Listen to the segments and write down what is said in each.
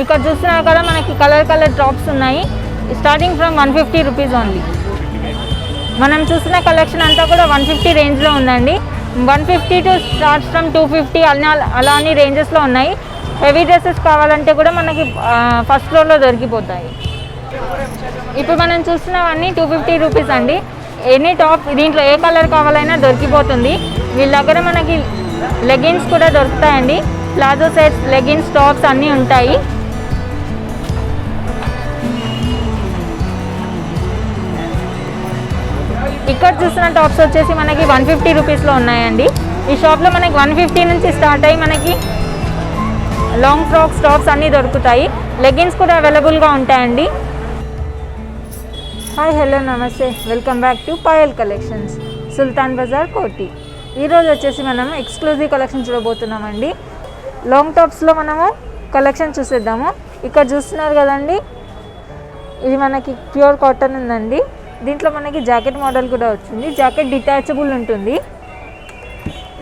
ఇక్కడ చూస్తున్నారు కదా మనకి కలర్ టాప్స్ ఉన్నాయి. Starting from 150 rupees only. మనం చూసిన కలెక్షన్ అంతా కూడా 150 రేంజ్లో ఉందండి. 150 టు స్టార్ట్స్ ఫ్రమ్ 250 అలా అన్ని రేంజెస్లో ఉన్నాయి. హెవీ డ్రెస్సెస్ కావాలంటే కూడా మనకి ఫస్ట్ ఫ్లోర్లో దొరికిపోతాయి. ఇప్పుడు మనం చూస్తున్నవన్నీ 250 రూపీస్ అండి. ఎనీ టాప్ దీంట్లో ఏ కలర్ కావాలైనా దొరికిపోతుంది. వీళ్ళ దగ్గర మనకి లెగిన్స్ కూడా దొరుకుతాయండి. ప్లాజో సెట్స్, లెగిన్స్, టాప్స్ అన్నీ ఉంటాయి. ఇక్కడ చూస్తున్న టాప్స్ వచ్చేసి మనకి 150 రూపీస్లో ఉన్నాయండి. ఈ షాప్లో మనకి 150 నుంచి స్టార్ట్ అయ్యి మనకి లాంగ్ ఫ్రాక్స్, టాప్స్ అన్నీ దొరుకుతాయి. లెగిన్స్ కూడా అవైలబుల్గా ఉంటాయండి. హాయ్, హలో, నమస్తే, welcome back to Payal collections, Sultan Bazar, Koti. ఈరోజు వచ్చేసి మనం ఎక్స్క్లూజివ్ కలెక్షన్ చూడబోతున్నామండి. లాంగ్ టాప్స్లో మనము కలెక్షన్ చూసేద్దాము. ఇక్కడ చూస్తున్నారు కదండి, ఇది మనకి ప్యూర్ కాటన్ ఉందండి. దీంట్లో మనకి జాకెట్ మోడల్ కూడా వచ్చింది. జాకెట్ డిటాచబుల్ ఉంటుంది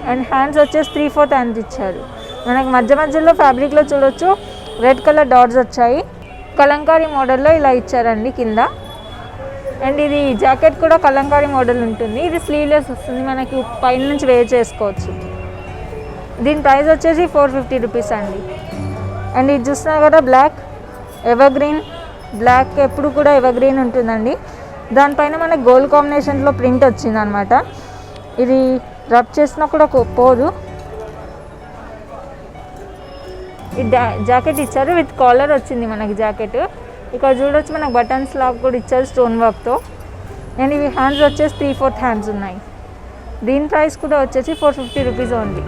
అండ్ హ్యాండ్స్ వచ్చేసి 3/4 హ్యాండ్స్ ఇచ్చారు. మనకి మధ్యలో ఫ్యాబ్రిక్లో చూడొచ్చు రెడ్ కలర్ డాట్స్ వచ్చాయి. కలంకారీ మోడల్లో ఇలా ఇచ్చారండి కింద. అండ్ ఇది జాకెట్ కూడా కలంకారీ మోడల్ ఉంటుంది. ఇది స్లీవ్లెస్ వస్తుంది, మనకి పైన నుంచి వేర్ చేసుకోవచ్చు. దీని ప్రైస్ వచ్చేసి 450 రూపీస్ అండి. అండ్ ఇది చూస్తున్నారు కదా, బ్లాక్ ఎవర్గ్రీన్. బ్లాక్ ఎప్పుడు కూడా ఎవర్గ్రీన్ ఉంటుందండి. దానిపైన మనకి గోల్డ్ కాంబినేషన్లో ప్రింట్ వచ్చింది అనమాట. ఇది రబ్ చేసినా కూడా పోదు. ఈ జాకెట్ ఇచ్చారు, విత్ కాలర్ వచ్చింది మనకి జాకెట్. ఇక్కడ చూడొచ్చు మనకు బటన్స్ లాగా కూడా ఇచ్చారు స్టోన్ వర్క్తో. అండ్ ఇవి హ్యాండ్స్ వచ్చేసి 3/4 హ్యాండ్స్ ఉన్నాయి. దీని ప్రైస్ కూడా వచ్చేసి 450 రూపీస్ ఓన్లీ.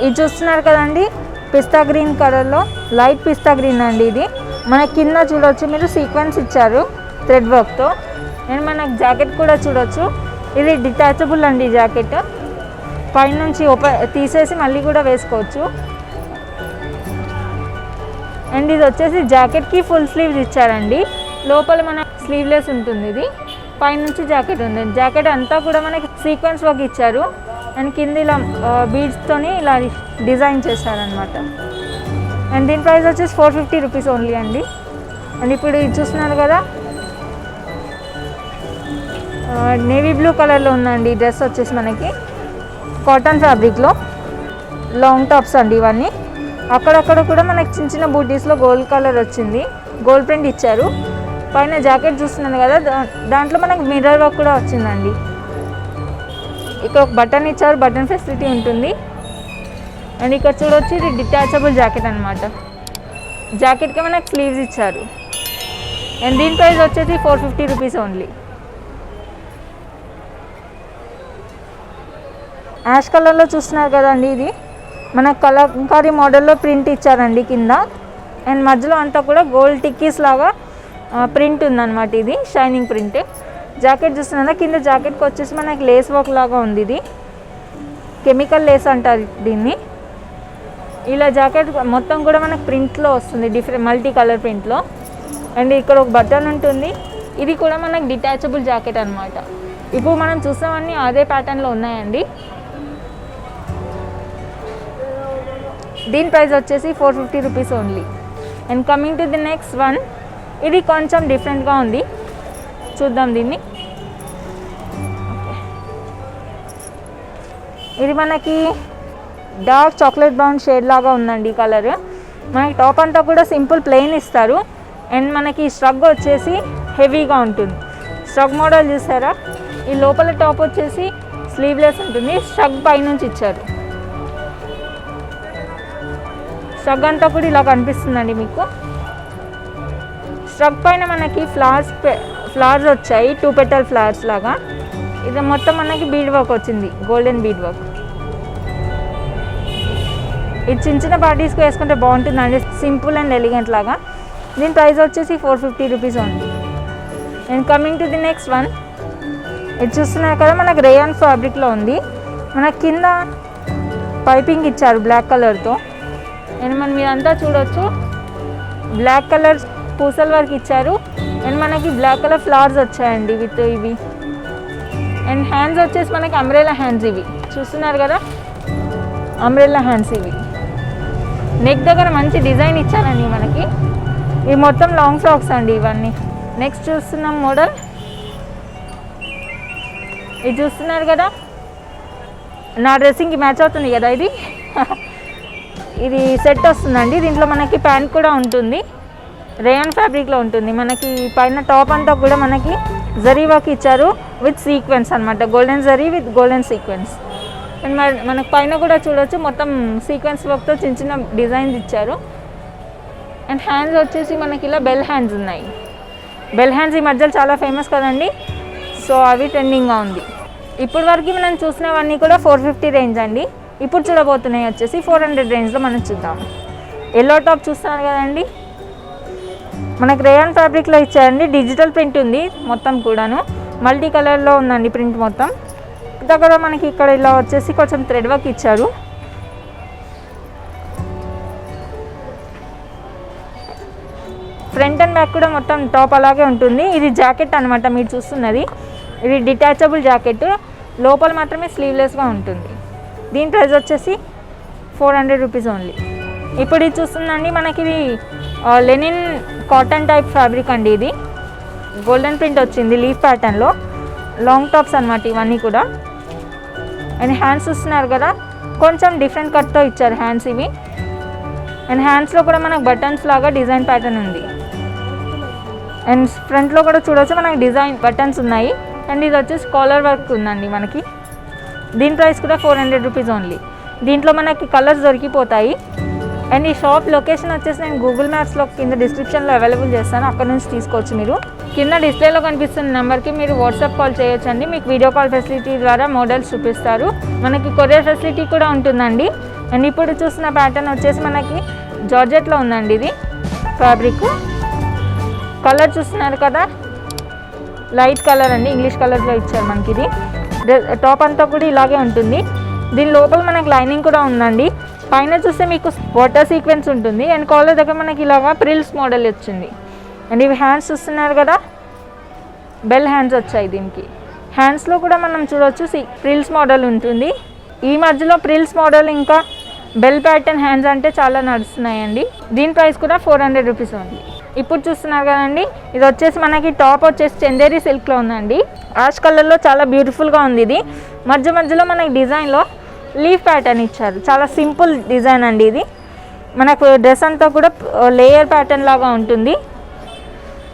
ఇది చూస్తున్నారు కదండి, పిస్తా గ్రీన్ కలర్లో, లైట్ పిస్తా గ్రీన్ అండి. ఇది మన కింద చూడొచ్చు మీరు సీక్వెన్స్ ఇచ్చారు థ్రెడ్ వర్క్తో. అండ్ మనకు జాకెట్ కూడా చూడొచ్చు, ఇది డిటాచబుల్ అండి. జాకెట్ పైనుంచి తీసేసి మళ్ళీ కూడా వేసుకోవచ్చు. అండ్ ఇది వచ్చేసి జాకెట్కి ఫుల్ స్లీవ్స్ ఇచ్చారండి. లోపల మన స్లీవ్లెస్ ఉంటుంది. ఇది పైనుంచి జాకెట్ ఉంది. జాకెట్ అంతా కూడా మనకి సీక్వెన్స్ వర్క్ ఇచ్చారు. అండ్ కింద ఇలా బీడ్స్తోని ఇలా డిజైన్ చేశారనమాట. అండ్ దీని ప్రైస్ వచ్చేసి 450 రూపీస్ ఓన్లీ అండి. అండ్ ఇప్పుడు ఇది చూస్తున్నారు కదా, నేవీ బ్లూ కలర్లో ఉందండి. ఈ డ్రెస్ వచ్చేసి మనకి కాటన్ ఫ్యాబ్రిక్లో లాంగ్ టాప్స్ అండి ఇవన్నీ. అక్కడక్కడ కూడా మనకి చిన్న బూటీస్లో గోల్డ్ కలర్ వచ్చింది, గోల్డ్ ప్రింట్ ఇచ్చారు. పైన జాకెట్ చూస్తున్నాను కదా, దాంట్లో మనకి మిర్రర్ వర్క్ కూడా వచ్చిందండి. ఇక్కడ ఒక బటన్ ఇచ్చారు, బటన్ ఫెసిలిటీ ఉంటుంది. అండ్ ఇక్కడ చూడొచ్చు, ఇది డిటాచబుల్ జాకెట్ అనమాట. జాకెట్కి మనకి స్లీవ్స్ ఇచ్చారు. అండ్ దీని ప్రైస్ వచ్చేసి 450 రూపీస్ ఓన్లీ. యాష్ కలర్లో చూస్తున్నారు కదండి, ఇది మన కలంకారీ మోడల్లో ప్రింట్ ఇచ్చారండి కింద. అండ్ మధ్యలో అంతా కూడా గోల్డ్ టిక్కీస్ లాగా ప్రింట్ ఉందన్నమాట. ఇది షైనింగ్ ప్రింట్. జాకెట్ చూస్తున్నారా, కింద జాకెట్కి వచ్చేసి మనకి లేస్ వర్క్ లాగా ఉంది. ఇది కెమికల్ లేస్ అంటారు దీన్ని. ఇలా జాకెట్ మొత్తం కూడా మనకు ప్రింట్లో వస్తుంది, డిఫరెంట్ మల్టీ కలర్ ప్రింట్లో. అండ్ ఇక్కడ ఒక బటన్ ఉంటుంది. ఇది కూడా మనకు డిటాచబుల్ జాకెట్ అనమాట. ఇప్పుడు మనం చూసామన్నీ అదే ప్యాటర్న్లో ఉన్నాయండి. దీని ప్రైస్ వచ్చేసి 450 rupees only. And coming to the next one, ఇది కొంచెం డిఫరెంట్గా ఉంది, చూద్దాం దీన్ని. ఇది మనకి డార్క్ చాక్లెట్ బ్రౌన్ షేడ్ లాగా ఉందండి ఈ కలర్. మనకి టాప్ అంతా కూడా సింపుల్ ప్లెయిన్ ఇస్తారు. అండ్ మనకి స్ట్రగ్ వచ్చేసి హెవీగా ఉంటుంది. స్ట్రగ్ మోడల్ చూసారా, ఈ లోపల టాప్ వచ్చేసి స్లీవ్లెస్ ఉంటుంది. స్ట్రగ్ పైనుంచి ఇచ్చారు. స్ట్రగ్ అంతా కూడా ఇలా కనిపిస్తుందండి మీకు. స్ట్రగ్ పైన మనకి ఫ్లవర్స్ వచ్చాయి, 2 పెటల్ ఫ్లవర్స్ లాగా. ఇది మొత్తం మనకి బీడ్ వర్క్ వచ్చింది, గోల్డెన్ బీడ్ వర్క్. ఇది చిన్న పార్టీస్కి వేసుకుంటే బాగుంటుందండి, సింపుల్ అండ్ ఎలిగెంట్ లాగా. దీని ప్రైస్ వచ్చేసి 450 రూపీస్ ఉంది. And coming to the next one, ఇది చూస్తున్నారు కదా, మనకు రేయాన్ ఫ్యాబ్రిక్లో ఉంది. మనకి కింద పైపింగ్ ఇచ్చారు బ్లాక్ కలర్తో. అండ్ మనం మీరంతా చూడొచ్చు, బ్లాక్ కలర్ పూసల వర్క్ ఇచ్చారు. అండ్ మనకి బ్లాక్ కలర్ ఫ్లవర్స్ వచ్చాయండి విత్ ఇవి. అండ్ హ్యాండ్స్ వచ్చేసి మనకి అంబ్రెల్లా హ్యాండ్స్. ఇవి చూస్తున్నారు కదా, అంబ్రెల్లా హ్యాండ్స్ ఇవి. నెక్ దగ్గర మంచి డిజైన్ ఇచ్చారండి మనకి. ఇవి మొత్తం లాంగ్ ఫ్రాక్స్ అండి ఇవన్నీ. నెక్స్ట్ చూస్తున్నాం మోడల్, ఇది చూస్తున్నారు కదా, నా డ్రెస్సింగ్కి మ్యాచ్ అవుతుంది కదా ఇది. ఇది సెట్ వస్తుందండి. దీంట్లో మనకి ప్యాంట్ కూడా ఉంటుంది, రేయాన్ ఫ్యాబ్రిక్లో ఉంటుంది. మనకి పైన టాప్ అంతా కూడా మనకి జరీ వర్క్ ఇచ్చారు విత్ సీక్వెన్స్ అనమాట, golden zari with golden sequence. And మనకు పైన కూడా చూడొచ్చు మొత్తం సీక్వెన్స్ వర్క్తో చిన్న చిన్న డిజైన్స్ ఇచ్చారు. అండ్ హ్యాండ్స్ వచ్చేసి మనకి ఇలా బెల్ హ్యాండ్స్ ఉన్నాయి. బెల్ హ్యాండ్స్ ఈ మధ్యలో చాలా ఫేమస్ కదండి, సో అవి ట్రెండింగ్గా ఉంది. ఇప్పుడు వరకు మనం చూసినవన్నీ కూడా 450 రేంజ్ అండి. ఇప్పుడు చూడబోతున్నాయి వచ్చేసి 400 రేంజ్లో మనం చూద్దాం. ఎల్లో టాప్ చూస్తున్నారు కదండి, మనకు రేయాన్ ఫ్యాబ్రిక్లో ఇచ్చారండి. డిజిటల్ ప్రింట్ ఉంది మొత్తం కూడాను, మల్టీ కలర్లో ఉందండి ప్రింట్ మొత్తం. దగ్గర మనకి ఇక్కడ ఇలా వచ్చేసి కొంచెం థ్రెడ్ వర్క్ ఇచ్చారు. ఫ్రంట్ అండ్ బ్యాక్ కూడా మొత్తం టాప్ అలాగే ఉంటుంది. ఇది జాకెట్ అనమాట మీరు చూస్తున్నది, ఇది డిటాచబుల్ జాకెట్, లోపల మాత్రమే స్లీవ్లెస్గా ఉంటుంది. దీని ప్రైస్ వచ్చేసి 400 రూపీస్ ఓన్లీ. ఇప్పుడు ఇది చూస్తుందండి మనకి ఇది లెనిన్ కాటన్ టైప్ ఫ్యాబ్రిక్ అండి. ఇది గోల్డెన్ ప్రింట్ వచ్చింది లీఫ్ ప్యాటర్న్లో, లాంగ్ టాప్స్ అనమాట ఇవన్నీ కూడా. అండ్ హ్యాండ్స్ చూస్తున్నారు కదా, కొంచెం డిఫరెంట్ కట్తో ఇచ్చారు హ్యాండ్స్ ఇవి. అండ్ హ్యాండ్స్లో కూడా మనకు బటన్స్ లాగా డిజైన్ ప్యాటర్న్ ఉంది. అండ్ ఫ్రంట్లో కూడా చూడవచ్చు మనకి డిజైన్ బటన్స్ ఉన్నాయి. అండ్ ఇది వచ్చేసి కాలర్ వర్క్ ఉందండి మనకి. దీని ప్రైస్ కూడా 400 రూపీస్ ఓన్లీ. దీంట్లో మనకి కలర్స్ దొరికిపోతాయి. అండ్ ఈ షాప్ లొకేషన్ వచ్చేసి నేను గూగుల్ మ్యాప్స్లో కింద డిస్క్రిప్షన్లో అవైలబుల్ చేస్తాను, అక్కడ నుంచి తీసుకోవచ్చు మీరు. కింద డిస్ప్లేలో కనిపిస్తున్న నెంబర్కి మీరు వాట్సాప్ కాల్ చేయొచ్చండి. మీకు వీడియో కాల్ ఫెసిలిటీ ద్వారా మోడల్స్ చూపిస్తారు. మనకి కొరియర్ ఫెసిలిటీ కూడా ఉంటుందండి. అండ్ ఇప్పుడు చూసిన ప్యాటర్న్ వచ్చేసి మనకి జార్జెట్లో ఉందండి. ఇది ఫ్యాబ్రిక్ కలర్ చూస్తున్నారు కదా, లైట్ కలర్ అండి, ఇంగ్లీష్ కలర్లో ఇచ్చారు మనకి. ఇది టాప్ అంతా కూడా ఇలాగే ఉంటుంది. దీని లోపల మనకి లైనింగ్ కూడా ఉందండి. పైన చూస్తే మీకు వాటర్ సీక్వెన్స్ ఉంటుంది. అండ్ కాలర్ దగ్గర మనకి ఇలాగా ప్రిల్స్ మోడల్ వచ్చింది. అండ్ ఇవి హ్యాండ్స్ చూస్తున్నారు కదా, బెల్ హ్యాండ్స్ వచ్చాయి దీనికి. హ్యాండ్స్లో కూడా మనం చూడవచ్చు ప్రిల్స్ మోడల్ ఉంటుంది. ఈ మధ్యలో ప్రిల్స్ మోడల్ ఇంకా బెల్ ప్యాటర్న్ హ్యాండ్స్ అంటే చాలా నడుస్తున్నాయండి. దీని ప్రైస్ కూడా 400 రూపీస్ ఉంది. ఇప్పుడు చూస్తున్నారు కదండి, ఇది వచ్చేసి మనకి టాప్ వచ్చేసి చందేరి సిల్క్లో ఉందండి. యాష్ కలర్లో చాలా బ్యూటిఫుల్గా ఉంది. ఇది మధ్య మధ్యలో మనకి డిజైన్లో లీఫ్ ప్యాటర్న్ ఇచ్చారు, చాలా సింపుల్ డిజైన్ అండి. ఇది మనకు డ్రెస్ అంతా కూడా లేయర్ ప్యాటర్న్ లాగా ఉంటుంది.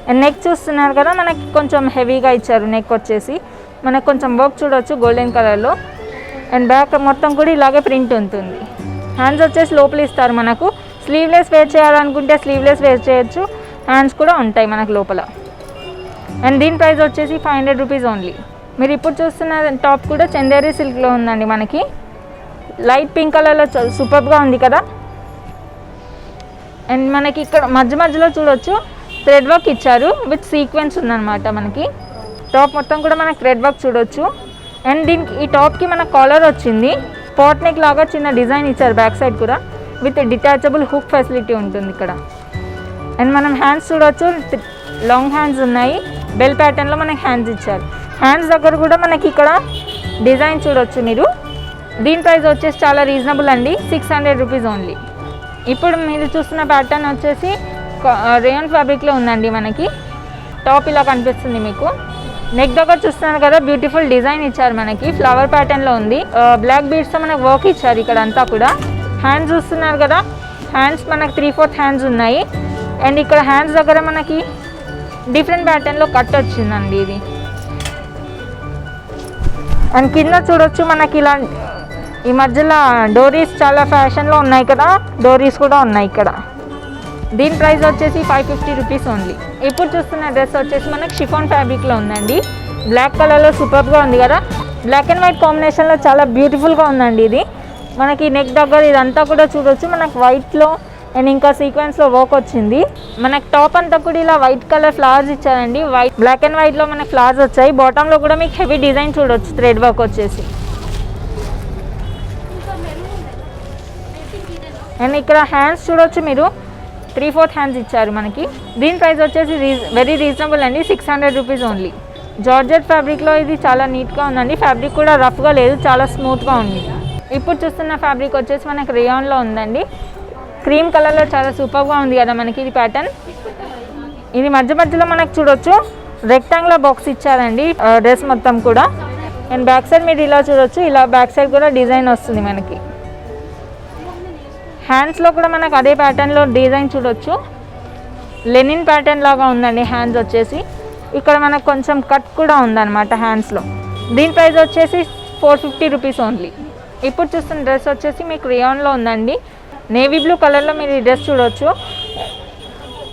అండ్ నెక్ చూస్తున్నారు కదా, మనకి కొంచెం హెవీగా ఇచ్చారు. నెక్ వచ్చేసి మనకు కొంచెం వర్క్ చూడవచ్చు గోల్డెన్ కలర్లో. అండ్ బ్యాక్ మొత్తం కూడా ఇలాగే ప్రింట్ ఉంటుంది. హ్యాండ్స్ వచ్చేసి లోపల ఇస్తారు మనకు. స్లీవ్లెస్ వేర్ చేయాలనుకుంటే స్లీవ్లెస్ వేర్ చేయొచ్చు, హ్యాండ్స్ కూడా ఉంటాయి మనకు లోపల. అండ్ దీని ప్రైస్ వచ్చేసి 500 రూపీస్ ఓన్లీ. మీరు ఇప్పుడు చూస్తున్న టాప్ కూడా చందేరి సిల్క్లో ఉందండి మనకి. లైట్ పింక్ కలర్లో సూపర్గా ఉంది కదా. అండ్ మనకి ఇక్కడ మధ్య మధ్యలో చూడొచ్చు థ్రెడ్ వర్క్ ఇచ్చారు విత్ సీక్వెన్స్ ఉందన్నమాట మనకి. టాప్ మొత్తం కూడా మనకి థ్రెడ్ వర్క్ చూడొచ్చు. అండ్ దీనికి ఈ టాప్కి మనకు కాలర్ వచ్చింది, స్పాట్ నెక్ లాగా చిన్న డిజైన్ ఇచ్చారు బ్యాక్ సైడ్ కూడా విత్ డిటాచబుల్ హుక్ ఫెసిలిటీ ఉంటుంది ఇక్కడ. అండ్ మనం హ్యాండ్స్ చూడవచ్చు, లాంగ్ హ్యాండ్స్ ఉన్నాయి, బెల్ ప్యాటర్న్లో మనకి హ్యాండ్స్ ఇచ్చారు. హ్యాండ్స్ దగ్గర కూడా మనకి ఇక్కడ డిజైన్ చూడొచ్చు మీరు. దీని ప్రైస్ వచ్చేసి చాలా రీజనబుల్ అండి, 600 రూపీస్ ఓన్లీ. ఇప్పుడు మీరు చూస్తున్న ప్యాటర్న్ వచ్చేసి రేయాన్ ఫ్యాబ్రిక్లో ఉందండి మనకి. టాప్ ఇలా కనిపిస్తుంది మీకు. నెక్ దగ్గర చూస్తున్నారు కదా, బ్యూటిఫుల్ డిజైన్ ఇచ్చారు మనకి, ఫ్లవర్ ప్యాటర్న్లో ఉంది. బ్లాక్ బీడ్స్తో మనకు వర్క్ ఇచ్చారు ఇక్కడ అంతా కూడా. హ్యాండ్స్ చూస్తున్నారు కదా, హ్యాండ్స్ మనకు 3/4 హ్యాండ్స్ ఉన్నాయి. అండ్ ఇక్కడ హ్యాండ్స్ దగ్గర మనకి డిఫరెంట్ ప్యాటర్న్లో కట్ వచ్చిందండి ఇది. అండ్ కింద చూడొచ్చు మనకి ఇలా ఈ మధ్యలో డోరీస్ చాలా ఫ్యాషన్లో ఉన్నాయి కదా, డోరీస్ కూడా ఉన్నాయి ఇక్కడ. దీని ప్రైస్ వచ్చేసి 550 రూపీస్ ఓన్లీ. ఇప్పుడు చూస్తున్న డ్రెస్ వచ్చేసి మనకి షిఫాన్ ఫ్యాబ్రిక్లో ఉందండి. బ్లాక్ కలర్లో సూపర్గా ఉంది కదా, బ్లాక్ అండ్ వైట్ కాంబినేషన్లో చాలా బ్యూటిఫుల్గా ఉందండి ఇది. మనకి నెక్ దగ్గర ఇదంతా కూడా చూడొచ్చు మనకు వైట్లో అండ్ ఇంకా సీక్వెన్స్లో వర్క్ వచ్చింది. మనకి టాప్ అంతా కూడా ఇలా వైట్ కలర్ ఫ్లవర్స్ ఇచ్చారండి. వైట్ బ్లాక్ అండ్ వైట్లో మనకి ఫ్లవర్స్ వచ్చాయి. బాటంలో కూడా మీకు హెవీ డిజైన్ చూడొచ్చు, థ్రెడ్ వర్క్ వచ్చేసి. అండ్ ఇక్కడ హ్యాండ్స్ చూడొచ్చు మీరు, 3/4 హ్యాండ్స్ ఇచ్చారు మనకి. దీని ప్రైస్ వచ్చేసి వెరీ రీజనబుల్ అండి, 600 రూపీస్ ఓన్లీ. జార్జెట్ ఫ్యాబ్రిక్లో ఇది చాలా నీట్గా ఉందండి. ఫ్యాబ్రిక్ కూడా రఫ్గా లేదు, చాలా స్మూత్గా ఉంది. ఇప్పుడు చూస్తున్న ఫ్యాబ్రిక్ వచ్చేసి మనకి రేయాన్లో ఉందండి. క్రీమ్ కలర్లో చాలా సూపర్గా ఉంది కదా మనకి ఇది ప్యాటర్న్. ఇది మధ్య మధ్యలో మనకు చూడొచ్చు రెక్టాంగులర్ బాక్స్ ఇచ్చారండి డ్రెస్ మొత్తం కూడా. అండ్ బ్యాక్ సైడ్ మీరు ఇలా చూడొచ్చు, ఇలా బ్యాక్ సైడ్ కూడా డిజైన్ వస్తుంది మనకి. హ్యాండ్స్లో కూడా మనకు అదే ప్యాటర్న్లో డిజైన్ చూడొచ్చు, లెనిన్ ప్యాటర్న్ లాగా ఉందండి హ్యాండ్స్ వచ్చేసి. ఇక్కడ మనకు కొంచెం కట్ కూడా ఉందన్నమాట హ్యాండ్స్లో. దీని ప్రైస్ వచ్చేసి 450 రూపీస్ ఓన్లీ. ఇప్పుడు చూస్తున్న డ్రెస్ వచ్చేసి మీకు రియాన్లో ఉందండి. నేవీ బ్లూ కలర్లో మీరు ఈ డ్రెస్ చూడొచ్చు.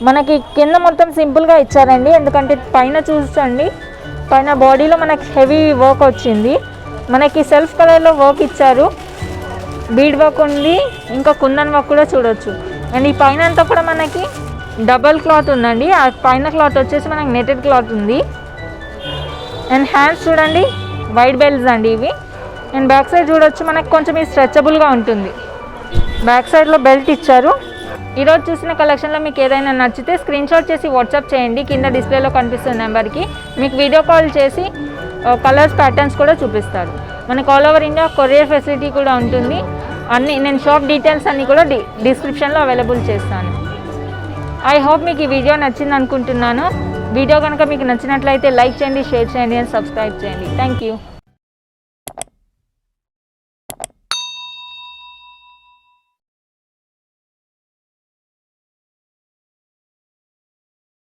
మనకి కింద మొత్తం సింపుల్గా ఇచ్చారండి, ఎందుకంటే పైన చూసండి, పైన బాడీలో మనకి హెవీ వర్క్ వచ్చింది. మనకి సెల్ఫ్ కలర్లో వర్క్ ఇచ్చారు, బీడ్ వర్క్ ఉంది, ఇంకా కుందన్ వర్క్ కూడా చూడొచ్చు. అండ్ ఈ పైన అంతా కూడా మనకి డబల్ క్లాత్ ఉందండి. ఆ పైన క్లాత్ వచ్చేసి మనకి నెటెడ్ క్లాత్ ఉంది. అండ్ హ్యాండ్స్ చూడండి వైట్ బెల్ట్స్ అండి ఇవి. అండ్ బ్యాక్ సైడ్ చూడొచ్చు మనకు కొంచెం ఇది స్ట్రెచబుల్గా ఉంటుంది, బ్యాక్ సైడ్లో బెల్ట్ ఇచ్చారు. ఈరోజు చూసిన కలెక్షన్లో మీకు ఏదైనా నచ్చితే స్క్రీన్ షాట్ చేసి వాట్సాప్ చేయండి, కింద డిస్ప్లేలో కనిపిస్తున్న నెంబర్కి. మీకు వీడియో కాల్ చేసి కలర్స్ ప్యాటర్న్స్ కూడా చూపిస్తారు. మనకు all over India courier facility కూడా ఉంటుంది. అన్నీ నేను షాప్ డీటెయిల్స్ అన్నీ కూడా డిస్క్రిప్షన్లో అవైలబుల్ చేస్తాను. ఐ హోప్ మీకు ఈ వీడియో నచ్చింది అనుకుంటున్నాను. వీడియో కనుక మీకు నచ్చినట్లయితే లైక్ చేయండి, షేర్ చేయండి అండ్ సబ్స్క్రైబ్ చేయండి. Thank you.